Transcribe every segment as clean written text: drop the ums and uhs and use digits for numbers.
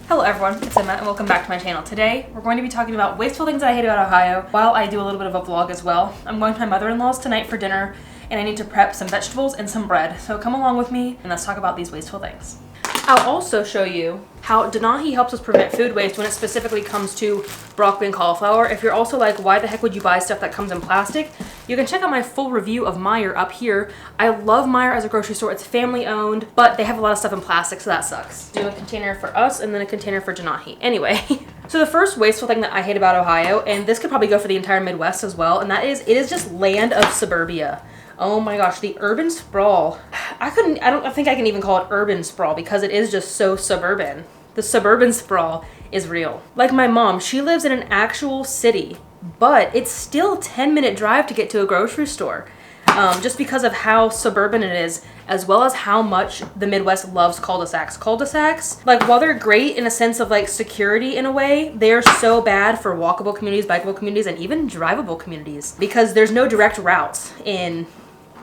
Hello everyone, it's Emma and welcome back to my channel. Today, we're going to be talking about wasteful things that I hate about Ohio while I do a little bit of a vlog as well. I'm going to my mother-in-law's tonight for dinner and I need to prep some vegetables and some bread. So come along with me and let's talk about these wasteful things. I'll also show you how Denahi helps us prevent food waste when it specifically comes to broccoli and cauliflower. If you're also like, why the heck would you buy stuff that comes in plastic? You can check out my full review of Meijer up here. I love Meijer as a grocery store. It's family owned, but they have a lot of stuff in plastic, so that sucks. Do a container for us and then a container for Denahi. Anyway, so the first wasteful thing that I hate about Ohio, and this could probably go for the entire Midwest as well, and that is, it is just land of suburbia. Oh my gosh, the urban sprawl. I don't think I can even call it urban sprawl because it is just so suburban. The suburban sprawl is real. Like my mom, she lives in an actual city, but it's still a 10-minute drive to get to a grocery store. Just because of how suburban it is, as well as how much the Midwest loves cul-de-sacs. Cul-de-sacs, like while they're great in a sense of like security in a way, they're so bad for walkable communities, bikeable communities, and even drivable communities because there's no direct routes in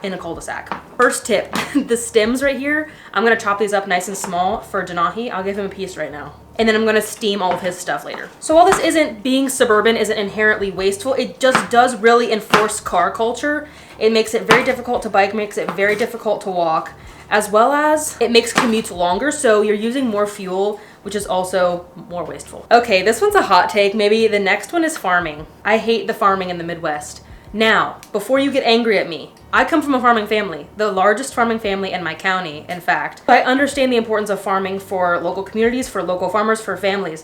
a cul-de-sac. First tip, the stems right here, I'm gonna chop these up nice and small for Denahi. I'll give him a piece right now. And then I'm gonna steam all of his stuff later. So while this isn't being suburban, isn't inherently wasteful, it just does really enforce car culture. It makes it very difficult to bike, makes it very difficult to walk, as well as it makes commutes longer, so you're using more fuel, which is also more wasteful. Okay, this one's a hot take. Maybe the next one is farming. I hate the farming in the Midwest. Now, before you get angry at me, I come from a farming family, the largest farming family in my county, in fact. I understand the importance of farming for local communities, for local farmers, for families.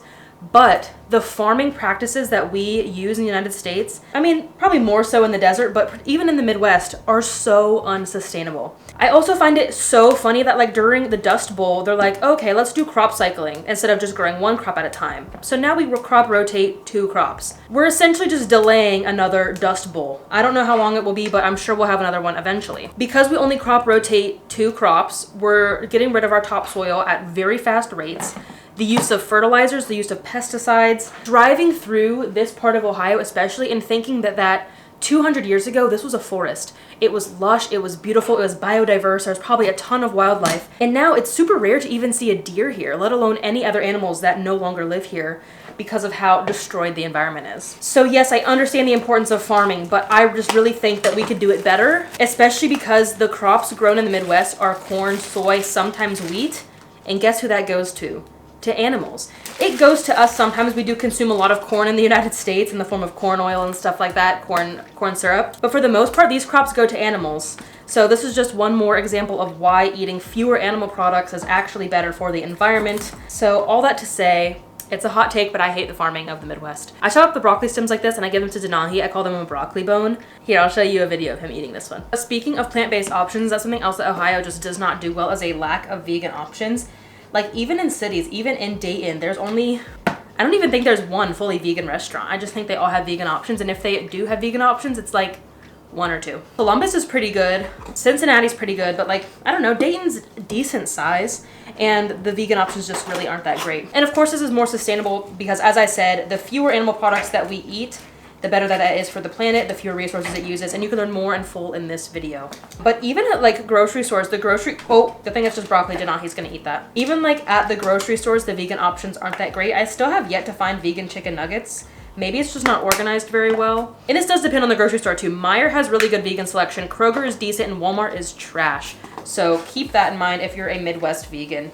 But the farming practices that we use in the United States, I mean, probably more so in the desert, but even in the Midwest, are so unsustainable. I also find it so funny that like during the Dust Bowl, they're like, okay, let's do crop cycling instead of just growing one crop at a time. So now we crop rotate 2 crops. We're essentially just delaying another Dust Bowl. I don't know how long it will be, but I'm sure we'll have another one eventually. Because we only crop rotate 2 crops, we're getting rid of our topsoil at very fast rates. The use of fertilizers, the use of pesticides. Driving through this part of Ohio especially and thinking that 200 years ago, this was a forest. It was lush, it was beautiful, it was biodiverse, there was probably a ton of wildlife. And now it's super rare to even see a deer here, let alone any other animals that no longer live here because of how destroyed the environment is. So yes, I understand the importance of farming, but I just really think that we could do it better, especially because the crops grown in the Midwest are corn, soy, sometimes wheat. And guess who that goes to? To animals. It goes to us sometimes. We do consume a lot of corn in the United States in the form of corn oil and stuff like that, corn syrup. But for the most part, these crops go to animals. So this is just one more example of why eating fewer animal products is actually better for the environment. So all that to say, it's a hot take, but I hate the farming of the Midwest. I chop up the broccoli stems like this and I give them to Denahi. I call them a broccoli bone. Here, I'll show you a video of him eating this one. Speaking of plant-based options, that's something else that Ohio just does not do well, is a lack of vegan options. Like even in cities, even in Dayton, there's only, I don't even think there's one fully vegan restaurant. I just think they all have vegan options. And if they do have vegan options, it's like 1 or 2. Columbus is pretty good. Cincinnati's pretty good, but like, I don't know, Dayton's decent size and the vegan options just really aren't that great. And of course, this is more sustainable because as I said, the fewer animal products that we eat, the better that is for the planet, the fewer resources it uses, and you can learn more in full in this video. But even at like grocery stores, the thing is just broccoli, Denahi's gonna eat that. Even like at the grocery stores, the vegan options aren't that great. I still have yet to find vegan chicken nuggets. Maybe it's just not organized very well. And this does depend on the grocery store too. Meijer has really good vegan selection. Kroger is decent and Walmart is trash. So keep that in mind if you're a Midwest vegan.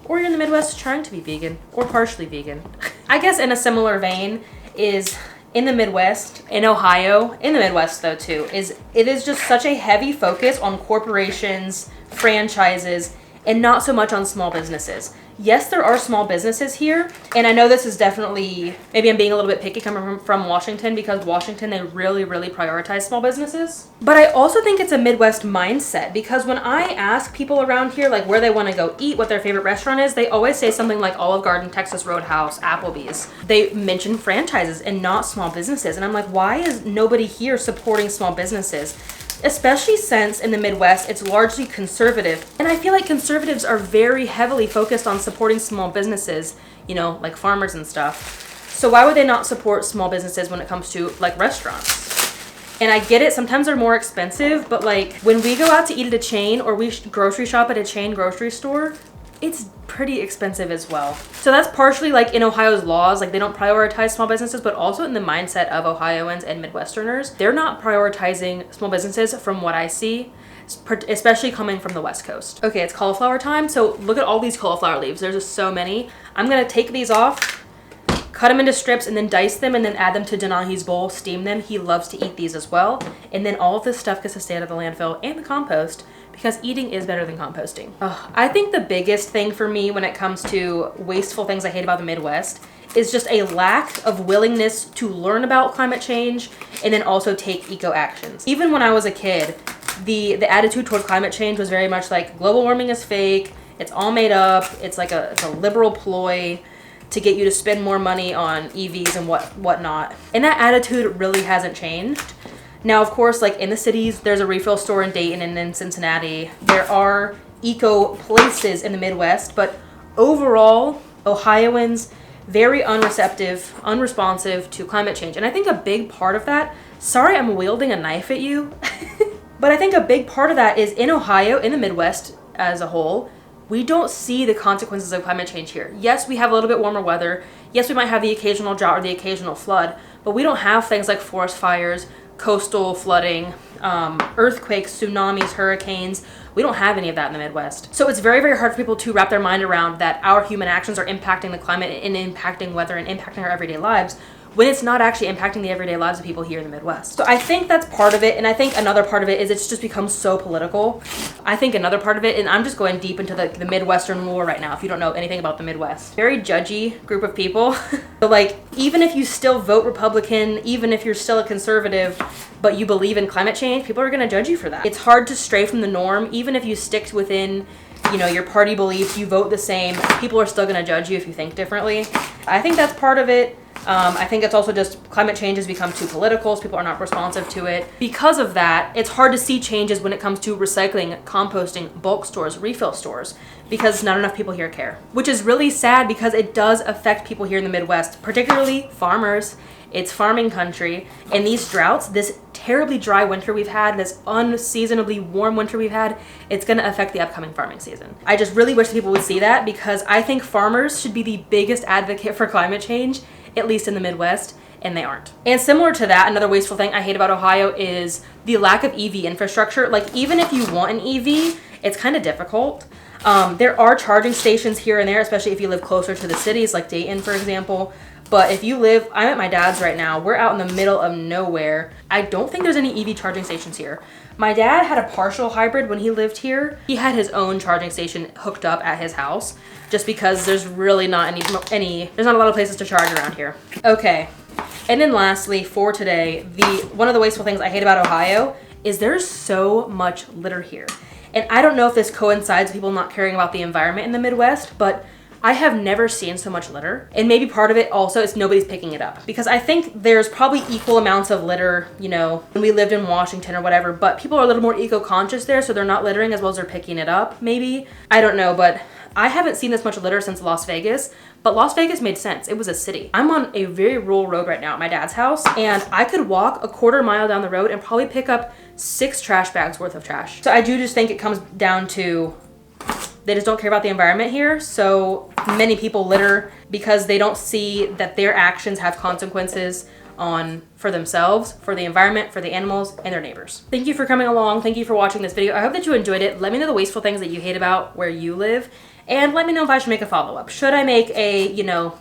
Or you're in the Midwest trying to be vegan or partially vegan. I guess in a similar vein is in the Midwest, in Ohio, in the Midwest though too, it is just such a heavy focus on corporations, franchises, and not so much on small businesses. Yes, there are small businesses here, and I know this is definitely, maybe I'm being a little bit picky coming from Washington because Washington, they really, really prioritize small businesses. But I also think it's a Midwest mindset because when I ask people around here like where they want to go eat, what their favorite restaurant is, they always say something like Olive Garden, Texas Roadhouse, Applebee's. They mention franchises and not small businesses. And I'm like, why is nobody here supporting small businesses? Especially since in the Midwest, it's largely conservative. And I feel like conservatives are very heavily focused on supporting small businesses, you know, like farmers and stuff. So why would they not support small businesses when it comes to like restaurants? And I get it, sometimes they're more expensive, but like when we go out to eat at a chain or we grocery shop at a chain grocery store, it's pretty expensive as well. So that's partially like in Ohio's laws, like they don't prioritize small businesses, but also in the mindset of Ohioans and Midwesterners, they're not prioritizing small businesses from what I see, especially coming from the West Coast. Okay, it's cauliflower time. So look at all these cauliflower leaves. There's just so many. I'm gonna take these off, cut them into strips, and then dice them, and then add them to Denahi's bowl, steam them. He loves to eat these as well. And then all of this stuff gets to stay out of the landfill and the compost, because eating is better than composting. I think the biggest thing for me when it comes to wasteful things I hate about the Midwest is just a lack of willingness to learn about climate change and then also take eco actions. Even when I was a kid, the attitude toward climate change was very much like global warming is fake, it's all made up, it's a liberal ploy to get you to spend more money on EVs and whatnot. And that attitude really hasn't changed. Now, of course, like in the cities, there's a refill store in Dayton and in Cincinnati. There are eco places in the Midwest, but overall, Ohioans, very unresponsive to climate change. And I think a big part of that, sorry I'm wielding a knife at you, but I think a big part of that is in Ohio, in the Midwest as a whole, we don't see the consequences of climate change here. Yes, we have a little bit warmer weather. Yes, we might have the occasional drought or the occasional flood, but we don't have things like forest fires, coastal flooding, earthquakes, tsunamis, hurricanes. We don't have any of that in the Midwest. So it's very, very hard for people to wrap their mind around that our human actions are impacting the climate and impacting weather and impacting our everyday lives, when it's not actually impacting the everyday lives of people here in the Midwest. So I think that's part of it, and I think another part of it is it's just become so political. I think another part of it, and I'm just going deep into the Midwestern lore right now if you don't know anything about the Midwest. Very judgy group of people. So like, even if you still vote Republican, even if you're still a conservative, but you believe in climate change, people are gonna judge you for that. It's hard to stray from the norm, even if you stick within your party beliefs, you vote the same, people are still gonna judge you if you think differently. I think that's part of it. I think it's also just climate change has become too political, so people are not responsive to it. Because of that, it's hard to see changes when it comes to recycling, composting, bulk stores, refill stores, because not enough people here care. Which is really sad because it does affect people here in the Midwest, particularly farmers. It's farming country, and these droughts, this terribly dry winter we've had, this unseasonably warm winter we've had, it's gonna affect the upcoming farming season. I just really wish that people would see that, because I think farmers should be the biggest advocate for climate change, at least in the Midwest, and they aren't. And similar to that, another wasteful thing I hate about Ohio is the lack of EV infrastructure. Like, even if you want an EV, it's kind of difficult. There are charging stations here and there, especially if you live closer to the cities, like Dayton, for example. But if you live, I'm at my dad's right now, we're out in the middle of nowhere. I don't think there's any EV charging stations here. My dad had a partial hybrid when he lived here. He had his own charging station hooked up at his house, just because there's really not there's not a lot of places to charge around here. Okay, and then lastly for today, one of the wasteful things I hate about Ohio is there's so much litter here. And I don't know if this coincides with people not caring about the environment in the Midwest, but I have never seen so much litter. And maybe part of it also is nobody's picking it up, because I think there's probably equal amounts of litter, when we lived in Washington or whatever, but people are a little more eco-conscious there, so they're not littering as well as they're picking it up, maybe. I don't know, but I haven't seen this much litter since Las Vegas, but Las Vegas made sense. It was a city. I'm on a very rural road right now at my dad's house, and I could walk a quarter mile down the road and probably pick up 6 trash bags worth of trash. So I do just think it comes down to they just don't care about the environment here. So many people litter because they don't see that their actions have consequences for themselves, for the environment, for the animals, and their neighbors. Thank you for coming along. Thank you for watching this video. I hope that you enjoyed it. Let me know the wasteful things that you hate about where you live, and let me know if I should make a follow-up. Should I make a,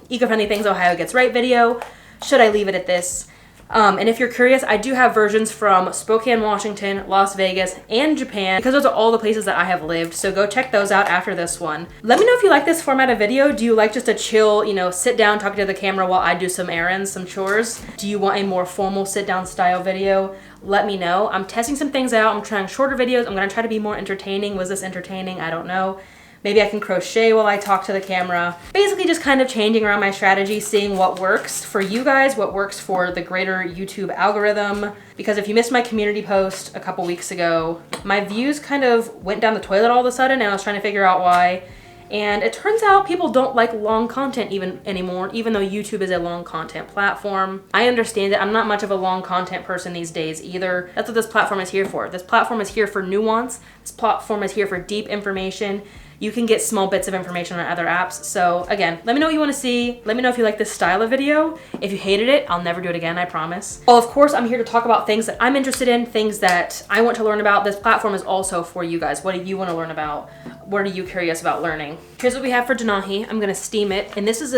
eco-friendly things Ohio gets right video? Should I leave it at this? And if you're curious, I do have versions from Spokane, Washington, Las Vegas, and Japan, because those are all the places that I have lived. So go check those out after this one. Let me know if you like this format of video. Do you like just a chill, sit down, talk to the camera while I do some errands, some chores? Do you want a more formal sit down style video? Let me know. I'm testing some things out. I'm trying shorter videos. I'm gonna try to be more entertaining. Was this entertaining? I don't know. Maybe I can crochet while I talk to the camera. Basically just kind of changing around my strategy, seeing what works for you guys, what works for the greater YouTube algorithm. Because if you missed my community post a couple weeks ago, my views kind of went down the toilet all of a sudden, and I was trying to figure out why. And it turns out people don't like long content anymore, even though YouTube is a long content platform. I understand it. I'm not much of a long content person these days either. That's what this platform is here for. This platform is here for nuance. This platform is here for deep information. you can get small bits of information on other apps. So again, let me know what you want to see. Let me know if you like this style of video. If you hated it, I'll never do it again, I promise. Well, of course, I'm here to talk about things that I'm interested in, things that I want to learn about. This platform is also for you guys. What do you want to learn about? What are you curious about learning? Here's what we have for Denahi. I'm gonna steam it, and this is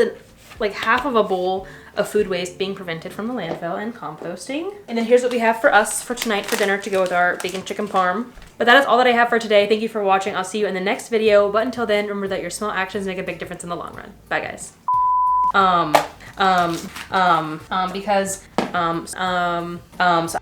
like half of a bowl of food waste being prevented from the landfill and composting. And then here's what we have for us for tonight for dinner to go with our bacon chicken parm. But that is all that I have for today. Thank you for watching. I'll see you in the next video. But until then, remember that your small actions make a big difference in the long run. Bye, guys. So